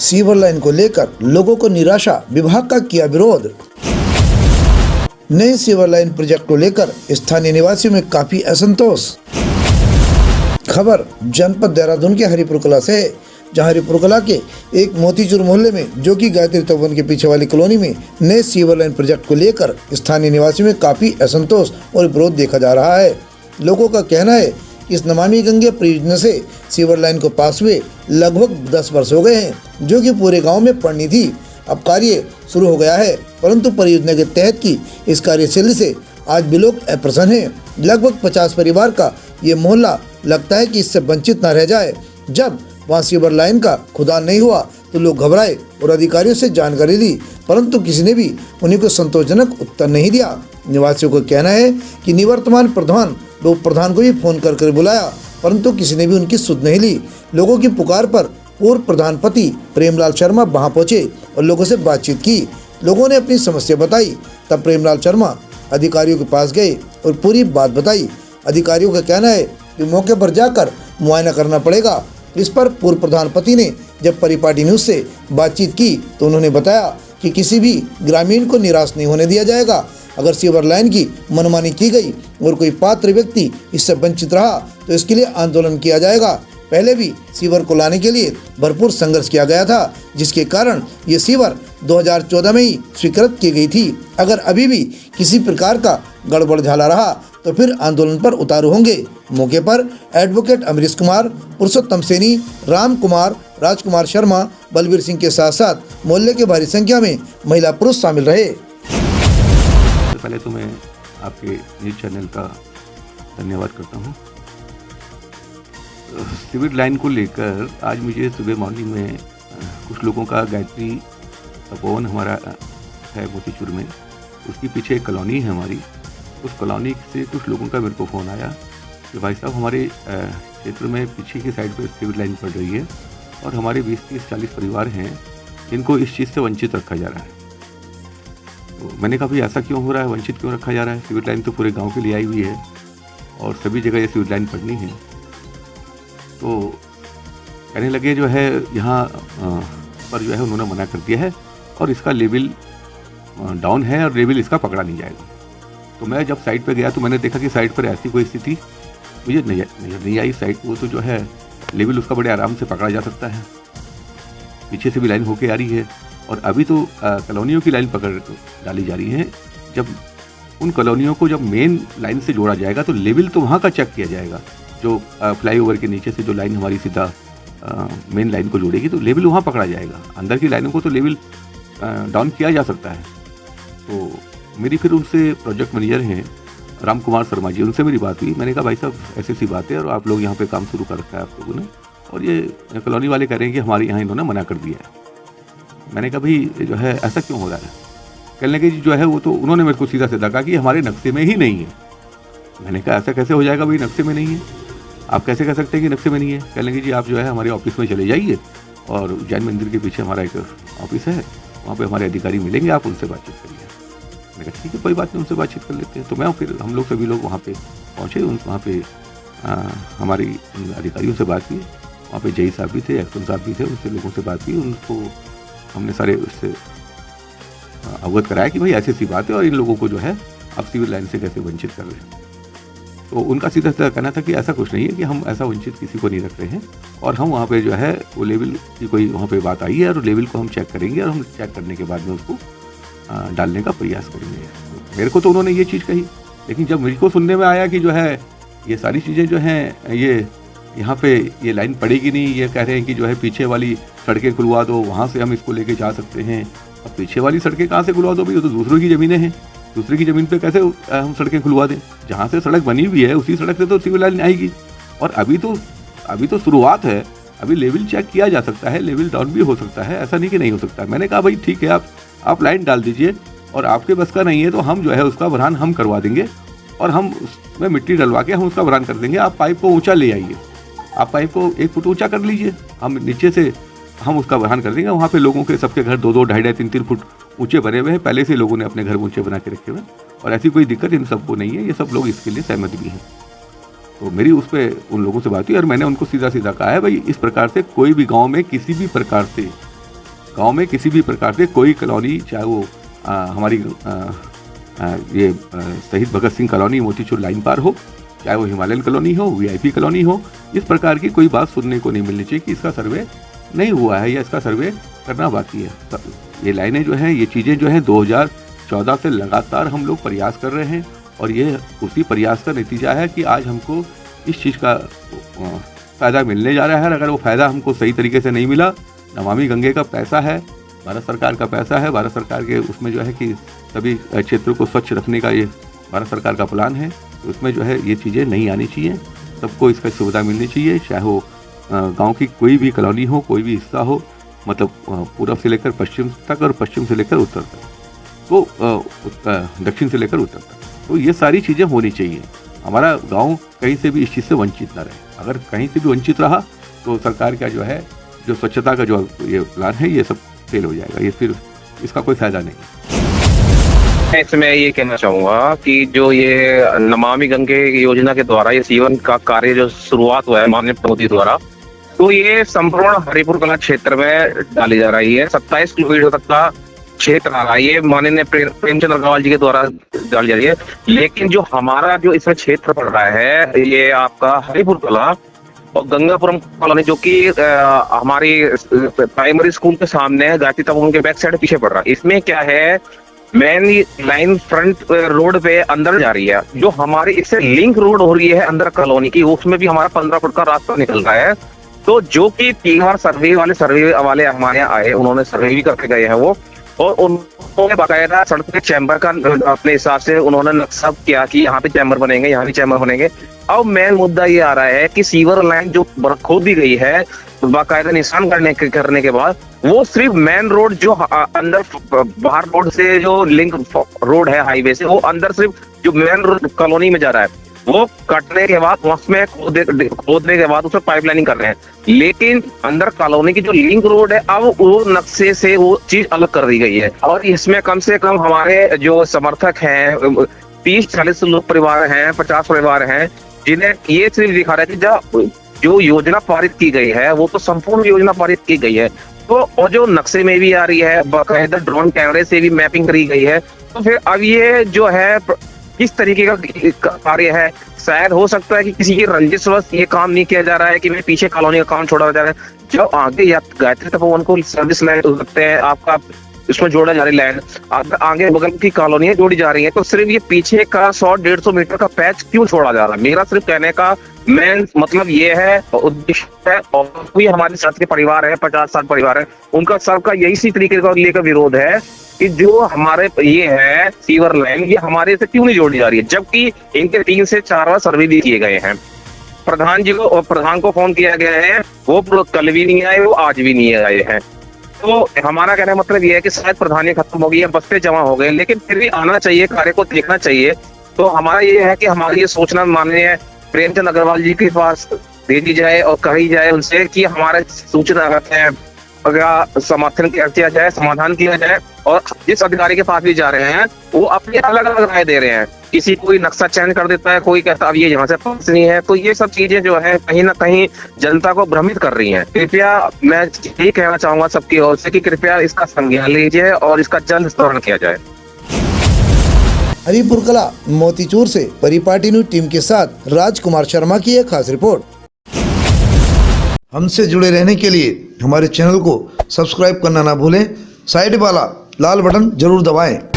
Sewer line को लेकर लोगों को निराशा, विभाग का किया विरोध। नए सीवर लाइन प्रोजेक्ट को लेकर स्थानीय निवासियों में काफी असंतोष। खबर जनपद देहरादून के हरिपुर कला से है, जहां हरिपुर कला के एक मोतीचूर मोहल्ले में, जो कि गायत्री तपोवन के पीछे वाली कॉलोनी में नए सीवर लाइन प्रोजेक्ट को लेकर स्थानीय निवासियों में काफी असंतोष और विरोध देखा जा रहा है। लोगों का कहना है कि इस नमामि गंगे परियोजना से सीवर लाइन को पास हुए लगभग 10 वर्ष हो गए हैं, जो कि पूरे गांव में पड़नी थी। अब कार्य शुरू हो गया है, परंतु परियोजना के तहत की इस कार्यशैली से आज भी लोग अप्रसन्न हैं। लगभग 50 परिवार का ये मोहल्ला लगता है कि इससे वंचित न रह जाए। जब वहाँ सीवर लाइन का खुदान नहीं हुआ तो लोग घबराए और अधिकारियों से जानकारी ली, परंतु किसी ने भी उन्हीं को संतोषजनक उत्तर नहीं दिया। निवासियों का कहना है कि निवर्तमान प्रधान व उप प्रधान को भी फोन कर बुलाया, परंतु किसी ने भी उनकी सुध नहीं ली। लोगों की पुकार पर पूर्व प्रधानपति प्रेमलाल शर्मा वहां पहुंचे और लोगों से बातचीत की। लोगों ने अपनी समस्या बताई, तब प्रेमलाल शर्मा अधिकारियों के पास गए और पूरी बात बताई। अधिकारियों का कहना है कि मौके पर जाकर मुआयना करना पड़ेगा। इस पर पूर्व प्रधानपति ने जब परिपाटी न्यूज से बातचीत की तो उन्होंने बताया कि किसी भी ग्रामीण को निराश नहीं होने दिया जाएगा। अगर सीवर लाइन की मनमानी की गई और कोई पात्र व्यक्ति इससे वंचित रहा तो इसके लिए आंदोलन किया जाएगा। पहले भी सीवर को लाने के लिए भरपूर संघर्ष किया गया था, जिसके कारण ये सीवर 2014 में ही स्वीकृत की गई थी। अगर अभी भी किसी प्रकार का गड़बड़ झाला रहा तो फिर आंदोलन पर उतारू होंगे। मौके पर एडवोकेट अमरीश कुमार, पुरुषोत्तम सैनी, राम कुमार, राजकुमार शर्मा, बलबीर सिंह के साथ साथ मोहल्ले के भारी संख्या में महिला पुरुष शामिल रहे। पहले तो मैं आपके न्यूज़ चैनल का धन्यवाद करता हूँ। सीवर लाइन को लेकर आज मुझे सुबह मॉर्निंग में कुछ लोगों का गायत्री तपोवन हमारा है मोतीचूर में, उसके पीछे एक कॉलोनी है हमारी। उस कॉलोनी से कुछ लोगों का मेरे को फ़ोन आया कि भाई साहब हमारे क्षेत्र में पीछे की साइड पर सीवर लाइन पड़ रही है और हमारे 20-30-40 परिवार हैं जिनको इस चीज़ से वंचित रखा जा रहा है। तो मैंने कहा भाई ऐसा क्यों हो रहा है, वंचित क्यों रखा जा रहा है? सीवर लाइन तो पूरे गांव के लिए आई हुई है और सभी जगह ये सीवर लाइन पड़नी है। तो कहने लगे जो है यहाँ पर जो है उन्होंने मना कर दिया है और इसका लेवल डाउन है और लेवल इसका पकड़ा नहीं जाएगा। तो मैं जब साइट पे गया तो मैंने देखा कि साइट पर ऐसी कोई स्थिति मुझे नजर नहीं आई। साइट वो तो जो है लेवल उसका बड़े आराम से पकड़ा जा सकता है, पीछे से भी लाइन होके आ रही है और अभी तो कॉलोनियों की लाइन पकड़ डाली जा रही है। जब उन कॉलोनियों को जब मेन लाइन से जोड़ा जाएगा तो लेवल तो वहाँ का चेक किया जाएगा। जो फ्लाईओवर के नीचे से जो लाइन हमारी सीधा मेन लाइन को जोड़ेगी तो लेवल वहाँ पकड़ा जाएगा। अंदर की लाइनों को तो लेवल डाउन किया जा सकता है। तो मेरी फिर उनसे प्रोजेक्ट मैनेजर हैं राम कुमार शर्मा जी, उनसे मेरी बात हुई। मैंने कहा भाई साहब ऐसी सी बात है और आप लोग यहाँ पे काम शुरू कर रखा है आप लोगों ने और ये कॉलोनी वाले कह रहे हैं कि हमारे यहाँ इन्होंने मना कर दिया है। मैंने कहा भाई जो है ऐसा क्यों हो रहा है? कहने लगे जी जो है वो तो उन्होंने मेरे को सीधा सीधा कहा कि हमारे नक्शे में ही नहीं है। मैंने कहा ऐसा कैसे हो जाएगा भाई, नक्शे में नहीं है? आप कैसे कह सकते हैं कि नक्शे में नहीं है? कहने लगे जी आप जो है हमारे ऑफिस में चले जाइए और उज्जैन मंदिर के पीछे हमारा एक ऑफिस है, वहाँ पे हमारे अधिकारी मिलेंगे, आप उनसे बातचीत करिए। मैंने कहा ठीक है कोई बात नहीं, उनसे बातचीत कर लेते हैं। तो मैं फिर हम लोग सभी लोग वहाँ पे पहुँचे। वहाँ पे हमारी अधिकारियों से बात की। वहाँ पे जई साहब भी थे, एक्शन साहब भी थे, उनसे लोगों से बात की। उनको हमने सारे उससे अवगत कराया कि भाई ऐसी सी बात है और इन लोगों को जो है आप सीवर लाइन से कैसे वंचित कर रहे हैं। तो उनका सीधा सीधा कहना था कि ऐसा कुछ नहीं है कि हम ऐसा वंचित किसी को नहीं रख रहे हैं और हम वहाँ पे जो है वो लेवल की कोई वहाँ पे बात आई है और लेवल को हम चेक करेंगे और हम चेक करने के बाद में उसको डालने का प्रयास करेंगे। तो मेरे को तो उन्होंने ये चीज़ कही, लेकिन जब मेरे को सुनने में आया कि जो है ये सारी चीज़ें जो हैं ये यहाँ पे ये लाइन पड़ेगी नहीं, ये कह रहे हैं कि जो है पीछे वाली सड़कें खुलवा दो, वहाँ से हम इसको लेके जा सकते हैं। अब पीछे वाली सड़कें कहाँ से खुलवा दो भाई, वो तो दूसरों की ज़मीनें हैं, दूसरे की ज़मीन पे कैसे हम सड़कें खुलवा दें? जहाँ से सड़क बनी हुई है उसी सड़क से तो सीवर लाइन आएगी। और अभी तो शुरुआत है, अभी लेवल चेक किया जा सकता है, लेवल डाउन भी हो सकता है, ऐसा नहीं कि नहीं हो सकता। मैंने कहा भाई ठीक है आप लाइन डाल दीजिए और आपके बस का नहीं है तो हम जो है उसका भरान हम करवा देंगे और हम उसमें मिट्टी डलवा के हम उसका भरान कर देंगे। आप पाइप को ऊँचा ले आइए, आप पाइप को 1 फुट ऊँचा कर लीजिए, हम नीचे से हम उसका भरान कर देंगे। वहाँ पे लोगों के सबके घर 2-2, 2.5, 3-3 फुट ऊंचे बने हुए हैं, पहले से लोगों ने अपने घर ऊंचे बना के रखे हुए हैं और ऐसी कोई दिक्कत इन सबको नहीं है, ये सब लोग इसके लिए सहमत भी हैं। तो मेरी उस पर उन लोगों से बात हुई और मैंने उनको सीधा सीधा कहा है भाई इस प्रकार से कोई भी गाँव में किसी भी प्रकार से गांव में किसी भी प्रकार से कोई कॉलोनी, चाहे वो हमारी ये शहीद भगत सिंह कॉलोनी मोतीचूर लाइन पार हो, चाहे वो हिमालयन कॉलोनी हो, वीआईपी कॉलोनी हो, इस प्रकार की कोई बात सुनने को नहीं मिलनी चाहिए कि इसका सर्वे नहीं हुआ है या इसका सर्वे करना बाकी है। ये लाइनें जो हैं, ये चीज़ें जो हैं 2014 से लगातार हम लोग प्रयास कर रहे हैं और ये उसी प्रयास का नतीजा है कि आज हमको इस चीज़ का फ़ायदा मिलने जा रहा है। अगर वो फ़ायदा हमको सही तरीके से नहीं मिला, नमामि गंगे का पैसा है, भारत सरकार का पैसा है, भारत सरकार के उसमें जो है कि सभी क्षेत्रों को स्वच्छ रखने का ये भारत सरकार का प्लान है, तो उसमें जो है ये चीज़ें नहीं आनी चाहिए। सबको इसका सुविधा मिलनी चाहिए, चाहे वो गांव की कोई भी कॉलोनी हो, कोई भी हिस्सा हो, मतलब पूर्व से लेकर पश्चिम तक और पश्चिम से लेकर उत्तर तक, तो दक्षिण से लेकर उत्तर तक, तो ये सारी चीज़ें होनी चाहिए। हमारा गांव कहीं से भी इस चीज़ से वंचित ना रहे। अगर कहीं से भी वंचित रहा तो सरकार का जो है, जो स्वच्छता का जो ये प्लान है, ये सब फेल हो जाएगा। ये फिर इसका कोई फायदा नहीं। इसमें ये कहना चाहूंगा कि जो ये नमामि गंगे योजना के द्वारा ये सीवन का कार्य जो शुरुआत हुआ है माननीय मोदी द्वारा, तो ये संपूर्ण हरिपुर कला क्षेत्र में डाली जा रही है। 27 किलोमीटर तक का क्षेत्र आ रहा है, ये माननीय प्रेमचंद अग्रवाल जी के द्वारा डाली जा रही है। लेकिन जो हमारा जो इसमें क्षेत्र पड़ रहा है, ये आपका हरिपुर कला और गंगापुरम कॉलोनी, जो कि हमारी प्राइमरी स्कूल के सामने है, गायत्री तपोवन के बैक साइड पीछे पड़ रहा है। इसमें क्या है, मेन लाइन फ्रंट रोड पे अंदर जा रही है, जो हमारी इससे लिंक रोड हो रही है अंदर कॉलोनी की, उसमें भी हमारा 15 फुट का रास्ता निकल रहा है। तो जो कि 3 बार सर्वे वाले हमारे यहाँ आए, उन्होंने सर्वे भी करके गए हैं वो, और उन्होंने बाकायदा सड़क के चैम्बर का अपने हिसाब से उन्होंने नक्शा किया कि यहाँ पे चैम्बर बनेंगे, यहाँ भी चैम्बर बनेंगे। अब मेन मुद्दा ये आ रहा है कि सीवर लाइन जो खोदी गई है बाकायदा निशान करने के बाद, वो सिर्फ मेन रोड जो अंदर बाहर रोड से जो लिंक रोड है हाईवे से, वो अंदर सिर्फ जो मेन रोड कॉलोनी में जा रहा है, वो कटने के बाद उसमें खोदने के बाद उसमें पाइपलाइनिंग कर रहे हैं। लेकिन अंदर कॉलोनी की जो लिंक रोड है, अब वो नक्शे से वो चीज अलग कर दी गई है। और इसमें कम से कम हमारे जो समर्थक हैं 30-40 लोग परिवार हैं, 50 परिवार हैं, जिन्हें ये सिर्फ दिखा रहा है कि जो योजना पारित की गई है वो तो संपूर्ण योजना पारित की गई है, तो और जो नक्शे में भी आ रही है, बाकायदा ड्रोन कैमरे से भी मैपिंग करी गई है। तो फिर अब ये जो है किस तरीके का कार्य है, शायद हो सकता है कि किसी की रंजिशवश ये काम नहीं किया जा रहा है कि मैं पीछे कॉलोनी का काम छोड़ा जा रहा है। जब आगे या गायत्री तपोवन को सर्विस लाइन रखते हैं, आपका इसमें जोड़ा जा रही लैंड, आगे बगल की कॉलोनियां जोड़ी जा रही है, तो सिर्फ ये पीछे का 100-150 मीटर का पैच क्यों छोड़ा जा रहा है? मेरा सिर्फ कहने का मेन मतलब ये है, उद्देश्य है, और भी हमारे साथ के परिवार है, 50-60 परिवार है, उनका सबका यही इसी तरीके का लेकर विरोध है कि जो हमारे ये है सीवर लाइन, ये हमारे से क्यों नहीं जोड़ी जा रही है, जबकि इनके 3 से 4 बार सर्वे भी किए गए हैं। प्रधान जी को और प्रधान को फोन किया गया है, वो कल भी नहीं आए, वो आज भी नहीं आए हैं। तो हमारा कहने का मतलब ये है कि शायद प्रधानियां खत्म हो गई है, बस्ते जमा हो गए, लेकिन फिर भी आना चाहिए, कार्य को देखना चाहिए। तो हमारा ये है कि हमारी ये सोचना माननीय प्रेमचंद अग्रवाल जी के पास भेजी जाए और कही जाए उनसे कि हमारे सूचना का समर्थन किया जाए, समाधान किया जाए। और जिस अधिकारी के पास भी जा रहे हैं, वो अपनी अलग अलग राय दे रहे हैं, किसी कोई नक्शा चेंज कर देता है, कोई कहता अब ये यहाँ से पास नहीं है। तो ये सब चीजें जो है कहीं ना कहीं जनता को भ्रमित कर रही हैं। कृपया मैं यही कहना चाहूंगा सबकी ओर से कि कृपया इसका संज्ञान लीजिए और इसका जल्द निस्तारण किया जाए। हरिपुर कला मोतीचूर से परिपाटी न्यूज टीम के साथ राजकुमार शर्मा की एक खास रिपोर्ट। हमसे जुड़े रहने के लिए हमारे चैनल को सब्सक्राइब करना ना भूलें, साइड वाला लाल बटन जरूर दबाएं।